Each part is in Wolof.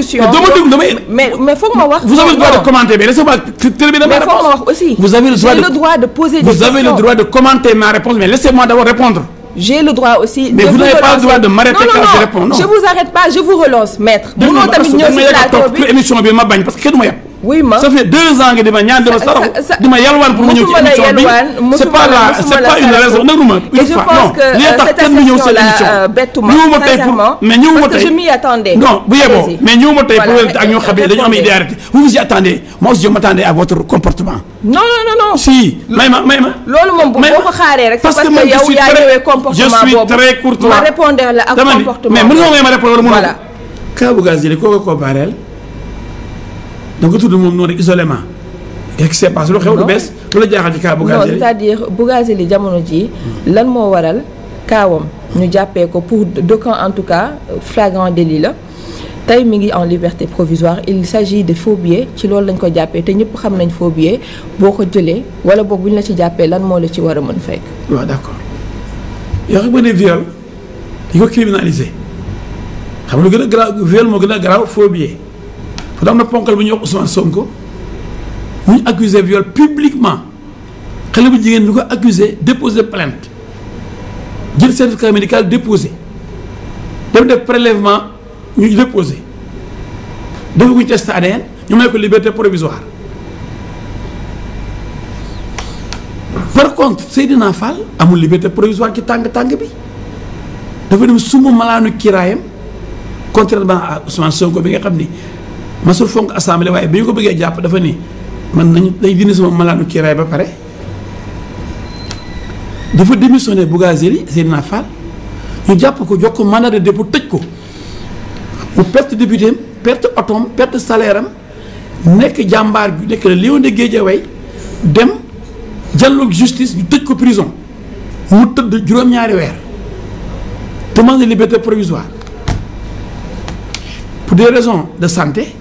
discussion. Mais faut que ma wax. Vous avez le droit de commenter, mais laissez-moi terminer ma réponse. Mais faut que ma wax aussi. Vous avez le droit de poser des questions. Vous avez le droit de commenter ma réponse, mais laissez-moi d'abord répondre. J'ai le droit aussi. Mais vous n'avez pas le droit de m'arrêter quand je réponds. Non. Je vous arrête pas, je vous relance, maître. Parce que oui, ma. Ça fait 2 ans que c'est pas une raison. Et je pense que cette exception-là bête sincèrement, parce que je m'y attendais. Non, mais nous vous y attendez. Moi je m'attendais à votre comportement. Non. Si, parce que je suis très courtois. Ma répondre à comportement. Mais voilà. Quand vous gazez quoi comparel. Donc tout le monde non isolément. Qu'est-ce qui s'est passé lu xew lu bees lu la jaaxal ci cas Bougazelli. Non, c'est-à-dire Bougazelli jamono ji lan moo waral kaawam ñu jàppee ko pour d'aucuns en tout cas flagrant délit la tey mi ngi en liberté provisoire. Il s'agit de faux billets ci loolu lañ ko jàppee te ñëpp xam nañ faux billets boo ko jëlee wala boog bu ñu la ci jàppee lan moo la ci war a mën fekk. waaw d'accord yoo xam ne viol di ko criminaliser xam lu gën a garaaw viol moo gën a garaaw faux billets. Pour am na ponkal bu ñuy wax Ousmane Sonko mu ñu accusé viol publiquement xale bu jigéen ñu ko accusé déposer plainte jël certificat médical déposé dem def prélèvement ñu déposé defaguñ test ADN ñu may ko liberté provisoire. Par contre Seydina Fall amul liberté provisoire ci tàng bi dafa dem suma malaanu kiraayam contrairement à Ousmane Sonko bi nga xam ni masul fonk assemblée waaye bi ñu ko bëggee jàpp dafa ni man nañu day dindi sama malaanu kiiraay ba pare dafa démissionné Bougazelli Seydina Fall ñu jàpp ko jox ko mandat de dépôt tëj ko mu perte député am perte otoom perte salaire am nekk jàmbaar bi nekk la Lion de Guédiawaye dem jàlloog justice ñu tëj ko prison mu tëdd juróom-ñaari weer demande de liberté provisoire pour des raisons de santé.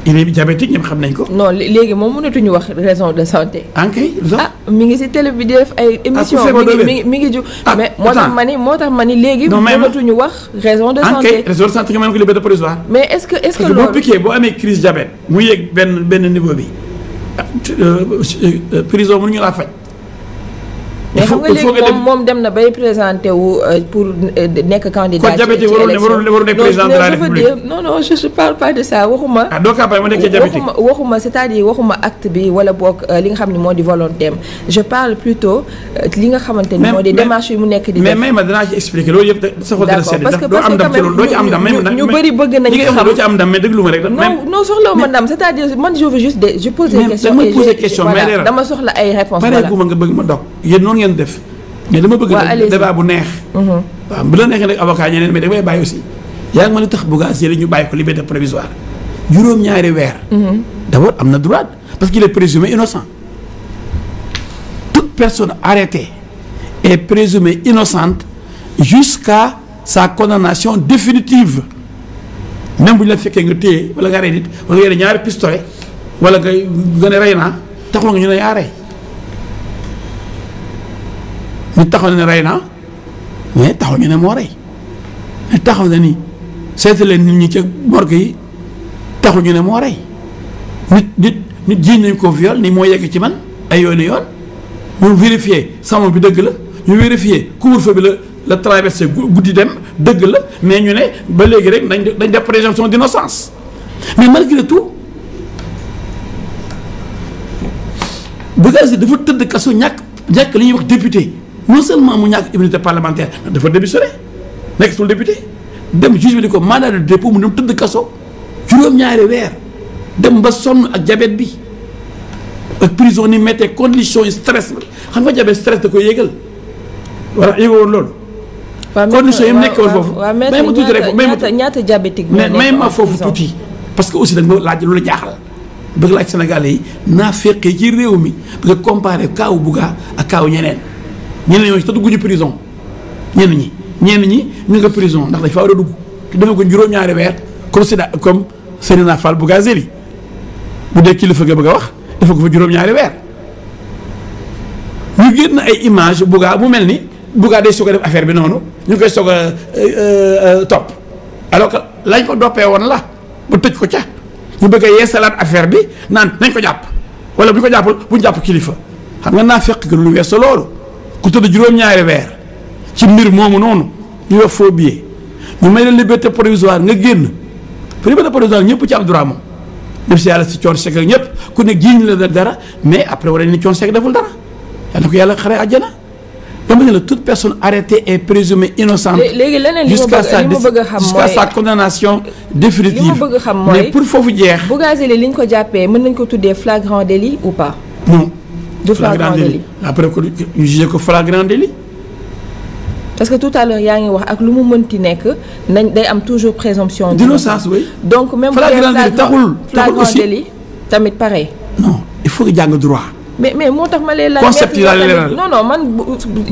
Il est diabétique ñëpp xam nañ ko. Non léegi moom mënatuñu wax raison de santé. ankay mi ngi ci télé bi di def ay émission mi ngi ju mais moo tax ma ni léegi mënatuñu wax raison de santé. raison de santé nga mën ko liberté provisoire. mais est-ce que loolu boo piqué boo amee crise diabète mu yéeg benn niveau bi prison mënuñu laa faj. mais xam nga léegi moom dem na bay présenté wu pour nekk candidat. kon diabétique warul nekk président de la République. non je parle pas de ça waxuma. doo campagne ma nekkee diabétique. waxuma c'est-à-dire waxuma acte bi wala boog li nga xam ne moo di volonté am je parle plutôt li nga xamante ni moo di démarche yi mu nekk di def. mais ma dinaa ci expliquer loolu yëpp sa xol dana sedd. parce que doo am ndam ci loolu doo ci am ndam. ñu bëri bëgg nañu xam doo ci am ndam mais déglu ma rek. non soxla ma ndam c'est-à-dire man je veux juste je pose des questions dama soxla ay réponses. voilà pareegu ma nga bëgg ma dog yéen noonu ngeen def mais dama bëgg débat bu neex. waaw bu la neexee nag avocat ñeneen mais da ngay bàyyi aussi yaa ngi mën a tax Bougazelli ñu bàyyi ko liberté provisoire juróom-ñaari weer. D'abord am na droit parce qu'il est présumé innocent. Toute personne arrêtée est présumée innocente jusqu'à sa condamnation définitive. Même bu ñu la fekkee nga téye wala nga rey nit wala nga yore ñaari pistolet wala nga ne rey naa taxul nga ñu ne yaa rey. nit taxaw na ne rey naa mais taxaw ñu ne moo rey nit taxaw na ni seeta leen nit ñi ca morgue yi taxaw ñu ne moo rey nit jiiñ nañ ko viol ni moo yegg ci man ay yooni yoon ñu vérifier sama bi dëgg la ñu vérifier couvre-feu bi la traversé guddi dem dëgg la mais ñu ne ba léegi rek dañ def présomption d'innocence mais malgré tout Bougazelli dafa tëdd kaso ñàkk li ñuy wax député non seulement mu ñàkk immunité parlementaire dafa démissionné nekk sul député dem juge bi di ko mandat de dépôt mu dem tëdd kaso juróom-ñaari weer dem ba sonn ak diabète bi ak prison ni mettee condition yi stress xam nga diabète stress da koy yéegal voilà yéego woon loolu condition yi mu nekkee woon foofu may ma tuuti rek ñaata diabétique may ma foofu tuuti parce que aussi da nga laaj lu la jaaxal bëgg laaj Sénégalais yi naa fekkee ci réew mi bëgg a comparer kaawu Bouga ak kaawu ñeneen ñooñu te dugguñu prison ñenn ñi ñu nga prison ndax dañ fa war a dugg te dafa ko juróom-ñaari weer comme Seydina Fall Bougazelli bu dee kilifa nga bëgg a wax dafa ko fa juróom-ñaari weer ñu génn ay image Bouga mu mel ni Bouga day soog a def affaire bi noonu ñu koy soog a topp alors que lañ ko doppee woon la ba tëj ko ca ñu bëgg a yeesalaat affaire bi naan nañ ko jàpp wala bu ñu ko jàppul bu ñu jàpp kilifa xam nga naa fekk lu weesu loolu ku tëdd juróom-ñaari weer ci mbir moomu noonu ñu wax faux billet ñu may la liberté provisoire nga génn liberté provisoire ñëpp ci am droit moom def si yàlla si Thione Seck ak ñëpp ku ne jiiñ la dara mais après war ni Thione Seck deful dara yàlla ko yàlla xare àjjana dama ne la toute personne arrêtée est présumée innocente léegi leneen li ma bëgg a xam jusqu'à sa condamnation définitive. li ma bëgg a xam mooy mais pour foofu jeex. Bougazelli li ñu ko jàppee mën nañ ko tuddee flagrant délit ou pas. non du flagrant délit après que ñu jugé ko flagrant délit. parce que tout à l'heure yaa ngi wax ak lu mu mënti nekk nañ day am toujours présomption d'innocence oui. donc même flagrant délit taxul flagrant délit tamit pareil. non il faut que jàng droit. mais moo tax ma lay laaj. concept yi laa lay leeral non man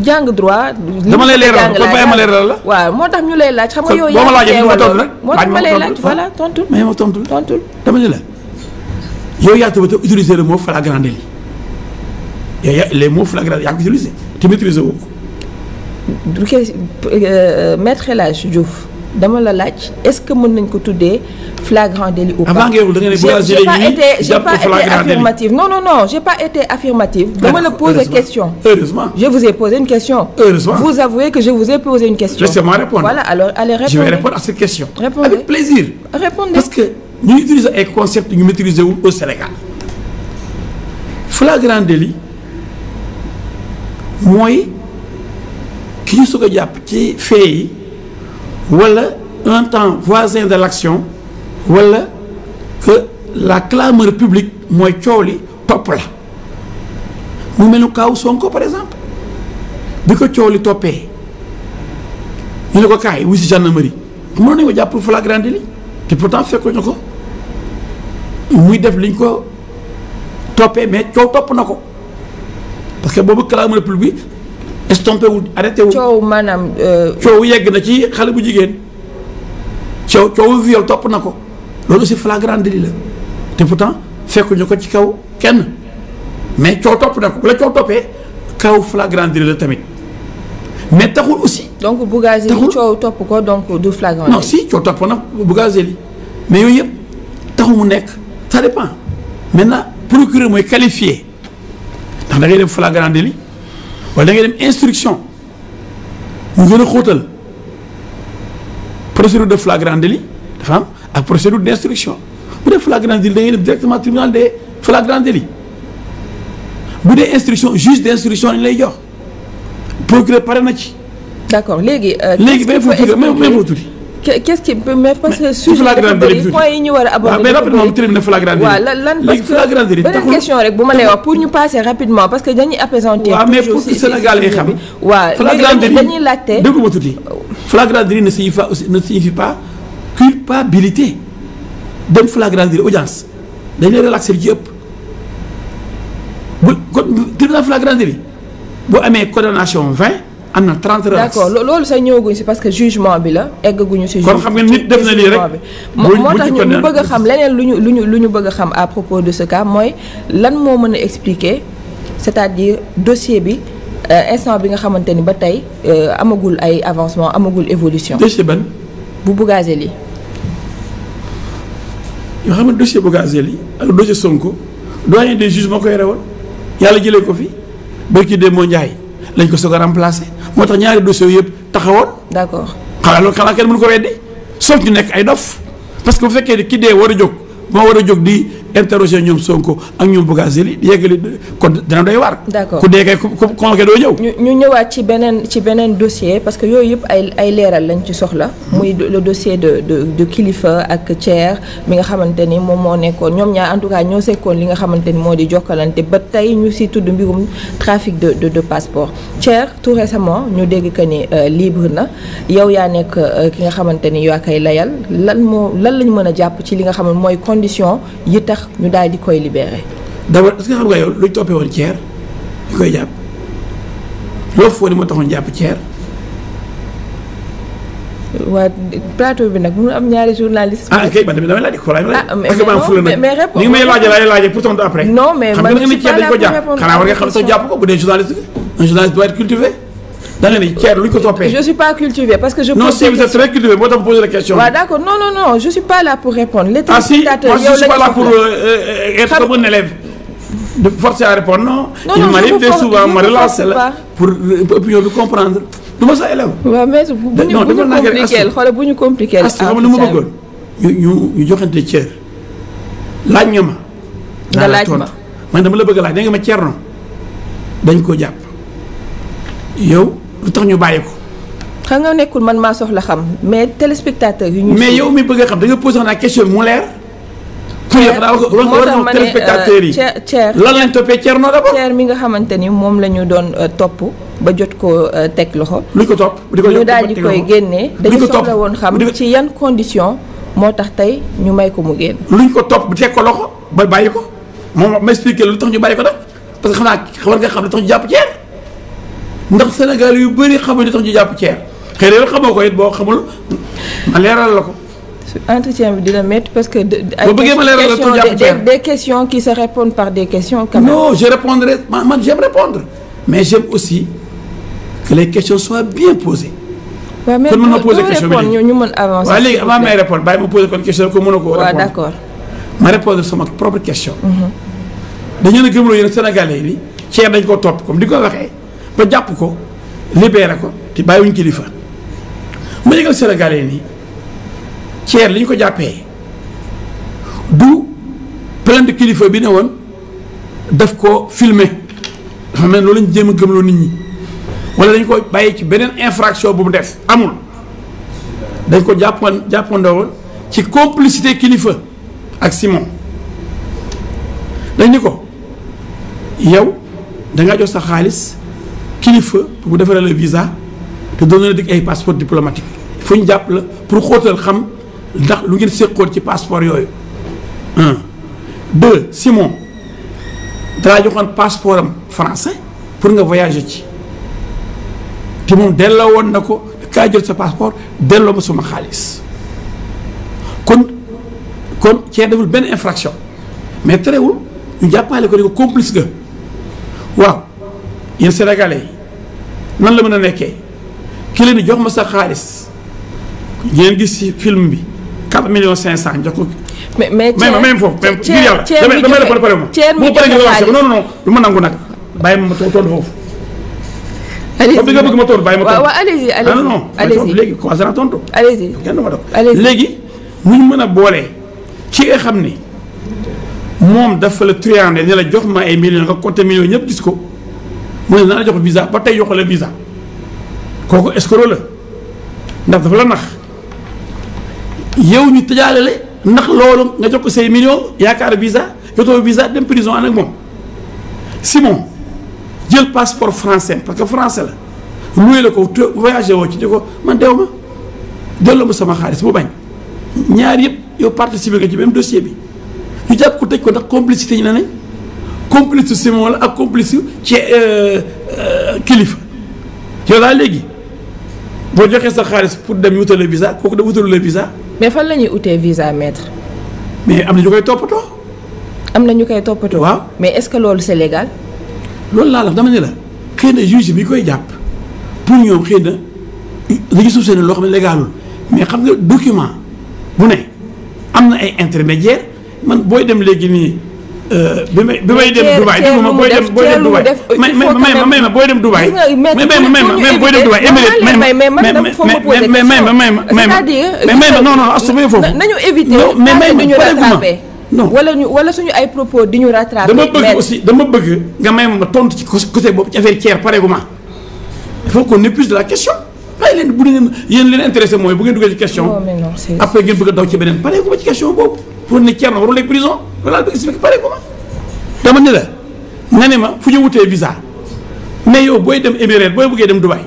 jàng droit. dama lay leeral kon bàyyi ma leeral la. waaw moo tax ñu lay laaj xam nga yow. boo ma laajee ma tontu rek moo tax ma lay laaj voilà tontul. mais ma tontul dama ne la yow yaa tamit utiliser le mot flagrant délit yow les mots flagrant yaa ko utiliser te maîtriser woo ko. du kee maître El Hadj Diouf dama la laaj est-ce que mën nañ ko tuddee flagrant délit ou pas. avant nga da nga ne j'ai pas été affirmative non j'ai pas été affirmative. dama la poser question. heureusement je vous ai posé une question. heureusement vous avouez que je vous ai posé une question. laissez-moi répondre. voilà alors allez répondre. je vais répondre à cette question. répondez avec plaisir. répondez parce que ñu utiliser ay concepts ñu maîtriser wul au Sénégal. flagrant délit mooy ki ñu soog a jàpp ci fait yi. wala un temps voisin de l'action wala que la clameur publique mooy coow li topp la mu mel ni kaw Sonko par exemple bi ko coow li toppee ñu ne ko kaay wuy si gendarmerie mënoon nañu ko jàpp pour flagrant délit te pourtant fekkuñu ko muy def liñ ko toppee mais coow topp na ko parce que boobu clameur publique bi estompé wul arrêté wul. coow maanaam. coow yegg na ci xale bu jigéen coow viol topp na ko loolu aussi flagrant délit la te pourtant fekkuñu ko ci kaw kenn mais coow topp na ko bu la coow toppee kaw flagrant délit la tamit mais taxul aussi. donc Bougazelli coow topp ko donc du flagrant délit. non si coow topp na Bougazelli mais yooyu yëpp taxul mu nekk ça dépend maintenant procureur mooy qualifié ndax da ngay dem flagrant délit wala da ngay dem instruction mu gën a xóotal procédure de flagrant délit dafa am ak procédure d'instruction bu dee flagrant délit da ngay dem directement tribunal des flagrant délit bu dee instruction juge d'instruction lañ lay jox procureur pare na ci. d'accord léegi. léegi même foofu tuuti même foofu tuuti. qu'est-ce qui mais parce que sujet dafa bëri point yi ñu war a aborder. mais rapidement mu termine flagrant délit. waaw lan parce que beneen question rek bu ma lay wax pour ñu passer rapidement parce que dañuy apaisantir. waaw mais pour que Sénégal yi xam. waaw léegi dañuy laajte. déglu ma tuuti flagrant délit ne signifie pas culpabilité dem flagrant délit audience dañ lay relaxer li ci ëpp bu kon tribunal flagrant délit boo amee condamnation 20. am na 30 relax. d'accord loolu sax ñëwaguñ si parce que jugement bi la eggaguñu si. kon xam nga nit def na lii rek. moo tax ñu bëgg a xam leneen lu ñu bëgg a xam à propos de ce cas mooy lan moo mën a expliquer c'est-à-dire dossier bi instant bi nga xamante ni ba tey amagul ay avancement amagul évolution. dossier ban. bu Bougazelli. yoo xam ne dossier Bougazelli ak dossier Sonko doyen des juges moo koy rewoon yàlla jëlee ko fi barki Demba Ndiaye lañ ko soog a remplacer moo tax ñaari dossiers yëpp taxawoon. d'accord xanaa loolu xanaa kenn mënu ko weddi sauf ñu nekk ay dof parce que bu fekkee ni ki dee war a jóg moo war a jóg di interroger ñoom Sonko ak ñoom Bougazelli di yeggali kon dina doy waar. d'accord ku dee kay ku convoqué doo ñëw. ñu ñëwaat ci beneen dossier parce que yooyu yëpp ay leeral lañ ci soxla. muy le dossier de Kilifeu ak Thier mi nga xamante ni moom moo nekkoon ñoom ñaar en tout cas ñoo sekkoon li nga xamante ni moo di Jokalante ba tey ñu si tudd mbirum trafic de passeport. Thier tout récemment ñu dégg que ni libre na yow yaa nekk ki nga xamante ni yaa koy layal lan lañ mën a jàpp ci li nga xam ne mooy condition yi tax ñu daal di koy libérer. d'abord est-ce que xam nga yow luñ toppee woon Thier ñu koy jàpp loo foo ni moo taxoon jàpp Thier. waa plateau bi nag mënu am ñaari journaliste. kay man damay laaj ko mais réponse ni nga may laajee pour tontu après. non mais xam nga ni Thier dañ ko jàpp xanaa war nga xam soo jàpp ko bu dee journaliste un journaliste doit être cultivé. da nga ni Thier lu ñu ko toppee. je suis pas cultivée parce que je. non si vous êtes très cultivé moo tax ma posé la question. waaw d'accord non je suis pas là pour répondre. les téléspectateurs yow la je suis pas là pour être comme un élève. de forcer à répondre non. il m'arrive de souvent ma relancer la pour opinion bi comprendre du ma sa élève. waaw mais bu ñu compliqué xam nga lu ma bëggoon ñu joxante cër laaj nga ma. nga laaj ma man dama la bëgg a laaj da nga ma Thierno dañ ko jàpp yow lu tax ñu bàyyi ko. xam nga nekkul man maa soxla xam mais téléspectateur yi ñu. mais yow mi bëgg a xam da nga posé naa question bi mu leer. moo tax téléspectateurs yi Thier lan lañ toppee Thierno d'abord. Thier mi nga xamante ni moom la ñu doon topp ba jot ko teg loxo. luñ ko topp ñu daal di koy génnee. dañu soxla woon xam ci yan condition moo tax tey ñu may ko mu génn. luñ ko topp bu teg ko loxo ba bàyyi ko moom ma expliqué lu tax ñu bàyyi ko def parce que xanaa war nga xam ne tax ñu jàpp Thier ndax Sénégal yu bëri xamuñ ne tax ñu jàpp Thier xëy na xamoo ko it boo xamul ma leeral la ko. entretien bi dina métti parce que. des questions qui se répondent par des questions. quand même non je répondrai man j'aime répondre mais j'aime aussi que les questions soient bien posées. waaw mais kon mën ma poser question bi ñu mën avancer. waaw léegi avant may répondre bàyyi ma poser kon question ko mën a ko. waaw d'accord ma répondre sama propre question. dañu ne gëmloo yéen Sénégalais yi Thier dañ ko topp comme di ko waxee ba jàpp ko libéré ko te bàyyiwuñ kilifa ma yëgal Sénégalais yi nii. Thier li ñu ko jàppee du plainte kilifa bi ne woon daf ko filmer dafa mel loolu lañu jéem a gëmloo nit ñi wala dañ ko bàyyi ci beneen infraction bu mu def amul dañ ko jàppandoo woon ci complicité kilifa ak Simon dañ ni ko yow dangaa jox sa xaalis kilifa pour mu defaree la visa te doon na dig ay passeport diplomatique fu ñu jàpp la pour xóotal xam ndax lu ngeen séqoon ci passeport yooyu 2 Simon dalaa joxoon passeport am français pour nga voyager ci te moom delloo woon na ko kaa jël sa passeport delloo ma suma xaalis kon Thier deful benn infraction mais terewul ñu jàppale ko ni ko complice ga waaw yéen sénégalais yi nan la mën a nekkee ki leen di jox ma sa xaalis ngeen gis ci film bi 4 millions 500 jox ko. mais même foofu même ngir yàlla damay répondre pare ma. non du ma nangu nag bàyyi ma tontu foofu. allez-y comme nga bëgg ma tontu bàyyi ma tontu. waaw allez-y non allez-y léegi commencé naa tontu. allez-y kenn du ma doon. allez-y léegi mu ñu mën a boolee ci nga xam ni moom dafa la triandé ne la jox ma ay millions nga compté millions ñëpp gis ko mu ne naa la jox visa ba tey jox la visa kooku escroc la ndax dafa la nax. yow ñu tëjaalale ndax loolu nga jox ko say millions yaakaar visa jotoo visa dem prison ànd ak moom Simon jël passeport français parce que français la loué la ko voyagé woo ci di ko man dew ma delloo ma sama xaalis bu bañ ñaar yëpp yow participer nga ci même dossier bi ñu jàpp ko tëj ko ndax complicité ñu ne nañ complice Simon la ak complice ci kilifa yow daal léegi boo joxee sa xaalis pour dem wutal le visa kooku dem wutalu le visa. mais fan la ñuy utee visa maître. mais am na ñu koy toppatoo. waaw mais est-ce que loolu c'est légal. loolu laa la dama ne la xëy na juge bi koy jàpp pour ñoom xëy na dañuy suuf seen loo xam ne légalul mais xam nga document bu ne am na ay intermédiaire man booy dem léegi nii bi may dem Dubaï dégg nga booy dem Dubaï may ma booy dem Dubaï non astu may foofu nañu éviter duñu rattraper non wala suñu ay propos di ñu rattraper dama bëgg nga may ma tontu ci côté boobu ci affaire Thier pareeguma il faut qu'on épuise de la question bàyyi leen bu ngeen yéen leen intéressé mooy bu ngeen duggee ci question après ngeen bëgg a daw ci beneen pareeguma ci question boobu pour ne Thier na warul nekk prison loolu laa bëgg expliqué pareeguma dama ne la nga ne ma fu ñu wutee visa mais yow booy dem Émirats booy bëggee dem Dubaï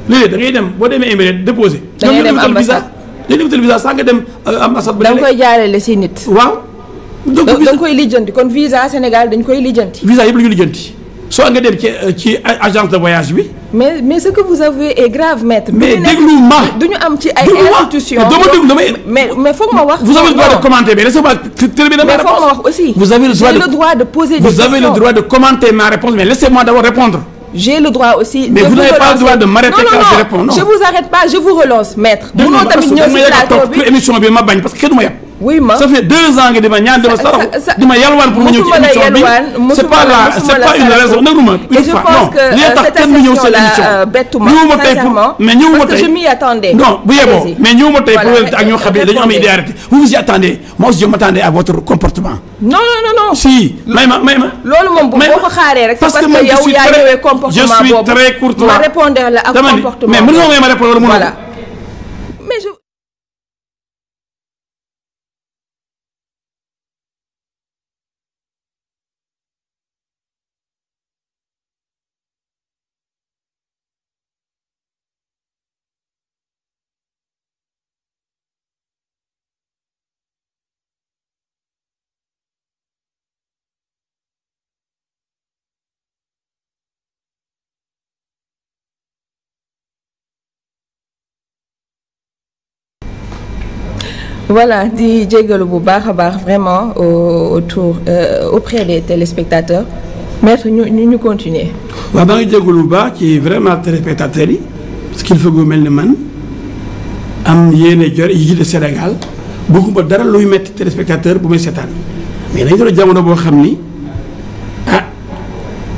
léegi da ngay dem boo demee Émirats déposé da ngay dem ambassade dañuy wutal visa saa nga dem ambassade da nga koy jaarale si nit waaw da nga koy lijjanti kon visa Sénégal dañ koy lijjanti visa yëpp la ñu lijjanti soo nga dem ci agence de voyage bi mais ce que vous avez est grave maître mais déglu ma duñu am ci ay institutions dama déglu damay mais foog ma wax vous avez le droit de commenter mais laissez-moi terminer ma réponse mais foog ma wax aussi vous avez le droit de poser des questions vous avez le droit de commenter ma réponse mais laissez-moi d'abord répondre j'ai le droit aussi. mais vous n'avez pas le droit de m'arrêter quand je réponds. Non, je vous arrête pas, je vous relance maître. munoo tamit ñëw si plateau bi émission bi ma bañ parce que kenn du ma yab. oui ma ça fait 2 ans nga di ma ñaan di ma sarax di ma yalwaan pour ma ñëw ci émission bi c'est pas une raison nag ma une fois non li tax kenn mu ñëw seen émission ñëwuma tey pour mais ñëwuma tey parce que je m'y attendais. non bu yeboo mais ñëwuma tey pour ak ñoo xam ne dañu am idée arrêté vous vous y attendez moi aussi je m'attendais à votre comportement. non. si may ma. loolu moom boo ko xaaree rek. parce que yow yaa ñëwee comportement boobu je suis très courtois ma répondre la ak comportement mais mën nga ma répondre voilà mais je. voilà di jégalu bu baax a baax vraiment auprès des téléspectateurs maître ñu continuer. waaw maa ngi jégalu bu baax ci vraiment téléspectateurs yi parce qu'il faut que mel ni man am yéene jor yi de Sénégal bëgguma dara luy metti téléspectateur bu may seetaan mais dañu doon jamono boo xam ni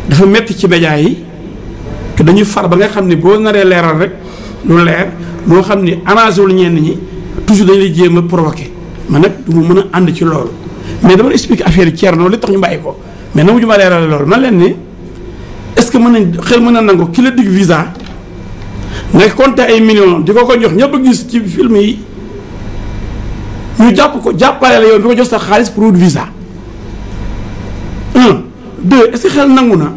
dafa metti ci média yi te dañuy far ba nga xam ni boo naree leeral rek lu leer moo xam ni arrangé wul ñenn ñi. toujours dañu lay jéem a provoqué man nag du ma mën a ànd ci loolu mais dama expliquer affaire yi Thierno li tax ñu bàyyi ko mais na mu juma leerale loolu man leen ni est-ce que mën nañ xel mën a nangu ki la dig visa nga compter ay millions di ko jox ñëpp a gis ci film yi ñu jàpp ko jàppale la yow di ko jox sa xaalis pour wut visa 1 2 est-ce que xel nangu na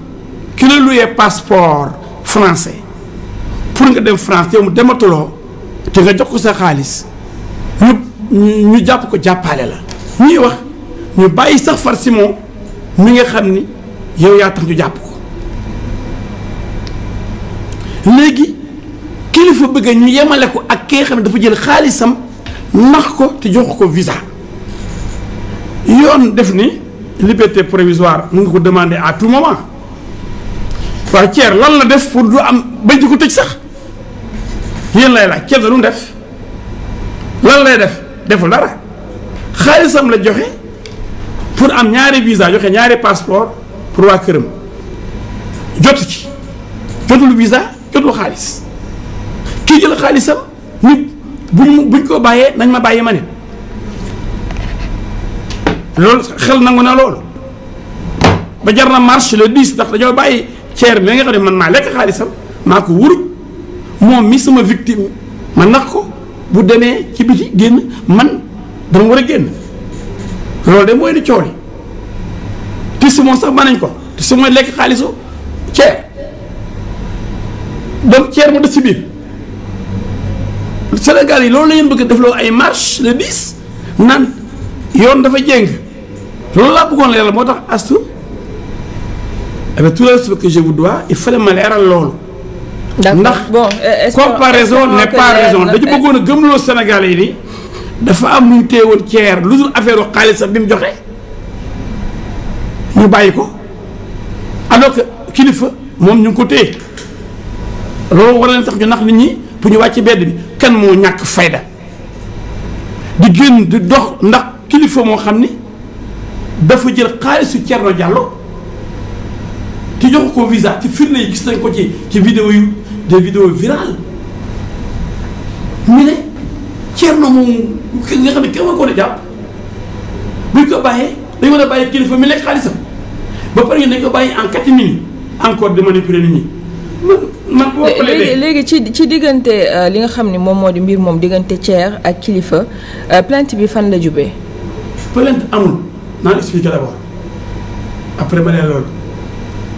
ki la luyee passeport français pour nga dem France yow mu dematuloo te nga jox ko sa xaalis ñu jàpp ko jàppale la ñuy wax ñu bàyyi sax far Simon mi nga xam ni yow yaa tax ñu jàpp ko léegi kilifa bëgg ñu yemale ko ak ki nga xam ne dafa jël xaalisam nax ko te jox ko visa yoon def ni liberté provisoire mu nga ko demander à tout moment waaye Thier lan la def pour du am bañ di ko tëj sax yéen lay laaj Thier da lu def lan lay def deful dara xaalisam la joxe pour am ñaari visa joxe ñaari passeport pour waa këram jotu ci jotul visa jotul xaalis kii jël xaalisam nit buñ ko bàyyee nañ ma bàyyi ma ne loolu xel nangu na loolu ba jar na marche le 10 ndax dañoo bàyyi Thier bi nga xam ne man maa lekk xaalisam maa ko wuruj moom mi sama victime ma nax ko bu demee ci biti génn man dama war a génn loolu de mooy di coow li te si moom sax mën nañ ko te si mooy lekk xaalisu Thier donc Thier mu des ci biir Sénégal yi loolu la ngeen bëgg def loolu ay marche le 10 naan yoon dafa jéng loolu laa bëggoon leeral moo tax astu avec tout le respect que je vous dois il fallait ma leeral loolu. ndax comparaison n'est pas raison dañu bëggoon a gëmloo Sénégalais yi ni dafa am lu ñu téye woon Thier lu dul affaire u xaalis bi mu joxe ñu bàyyi ko alors que kilifa moom ñu ngi ko téye loolu war leen tax ñu nax nit ñi pour ñu wàcc bedd bi kan moo ñàkk fayda di génn di dox ndax kilifa moo xam ni dafa jël xaalisu Thierno Diallo te jox ko visa ci firnde yi gis nañ ko ci vidéo yu des vidéos virales mu ne Thierno moom nga xam ne kenn ma ko ne jàpp buñ ko bàyyee dañ war a bàyyi kilifa mi lekk xaalisam ba pare ñu dañ ko bàyyi en catimini encore de manipuler nit ñi man léegi ci diggante li nga xam ni moom moo di mbir moom diggante Thier ak kilifa plainte bi fan la jubee. plainte amul naan expliqué d'abord après ma ne loolu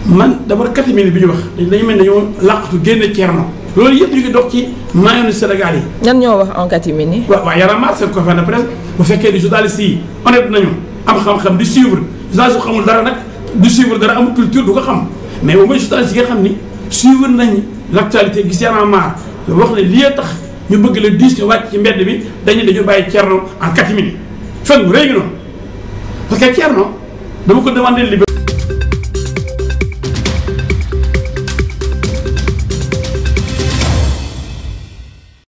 man d'abord catimini bi ñu wax dañu mel ne dañoo làqatu génne Thierno loolu yëpp ñu ngi dox ci maayanu Sénégal yi. ñan ñoo wax en catimini. waaw Yarama seen conférence de presse bu fekkee ni journaliste yi honnête nañu am xam-xam di suivre journaliste su xamul dara nag di suivre dara amul culture du ko xam mais au moins journaliste yi nga xam ni suivre nañ l'actualité gis Yarama wax ne lii tax ñu bëgg la 10 ñu wàcc ci mbedd bi dañu bàyyi Thierno en catimini fen bu rëy gi noonu parce que Thierno dama ko demandé liberté.